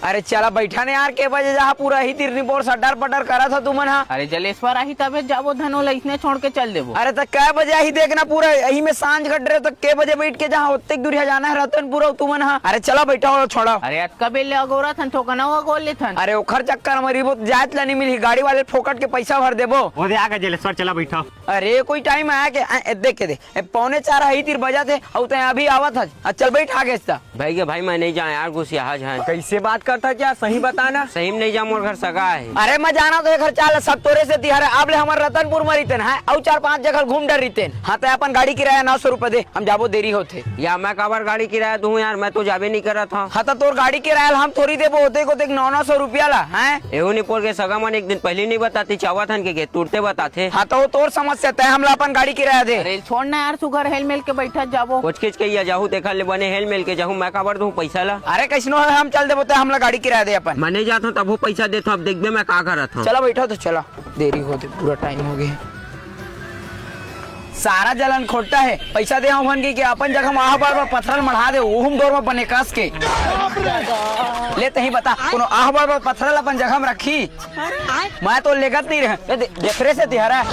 अरे चला बैठा ने यार, के बजे जहाँ पूरा ही तिरनी बोर सटर पटर करा था तुमन। हाँ अरे जलेश्वर आही तबे जाबो धनोला इसने छोड़ के चल देबो। अरे तो कै बजे ही देखना पूरा यही में सांझ कट रहे तो के बजे बैठ के जहाँ उतने दूर जाना है रतन पूरा तुमन। हाँ अरे चला बैठा हो छोड़ा। अरे अतका बेले अगोरा थन ठोकना अगोर ले थन। अरे ओखर चक्कर मरी वो जात ला नहीं मिली, गाड़ी वाले फोकट के पैसा भर देबो। वो दे आगे जलेश्वर चला बैठा। अरे कोई टाइम आया के देख के दे 4:45 ही तीर बजा थे और तो अभी आवत है। चल बैठ आगे। भाई के भाई मैं नहीं जाए यार घुस यहाँ जाए। कैसे बात करता क्या, सही बताना। सही में नहीं जा, मोर घर सगा है। अरे मैं जाना तो घर चाल सब तोरे से तिहार अब ले हमारे रतनपुर में रितेन है और 4-5 जगह घूम डर रितेन। हाँ तो अपन गाड़ी किराया 900 रुपए दे, हम जाबो देरी होते। या मैं काबर गाड़ी किराया दूं यार, मैं तो जाबे नहीं करा था। हाँ तो तोर गाड़ी किराया हम थोड़ी देबो होते को 900 रुपया ला है। एहू निपोर के सगा मन एक दिन पहले नहीं बताती, चावा थन के तुरते बताते। हाँ तो तोर समस्या तय हमला अपन गाड़ी किराया दे। अरे छोड़ना यार, सुगर हेल मेल के बैठा जाबो। कुछ किच के जाहू देखा ले बने हेल मेल के जाहू, मैं काबर दूं पैसा ला। अरे कैसनो है हम चल देबो तो हमला गाड़ी किराया दे अपन। मैं नहीं जाता तब वो पैसा देता, अब देख मैं का करत हूं। चला बैठा तो चला, देरी होते पूरा टाइम हो गया। सारा जलन खोटा है, पैसा दे हम की अपन जगह वहाँ पर पत्थर मढ़ा दे ओहुम दौर में बने कस के लेते ही बता कोनो आह बार पत्थर अपन जगह में रखी। मैं तो लेगत नहीं रहे देखरे से तिहरा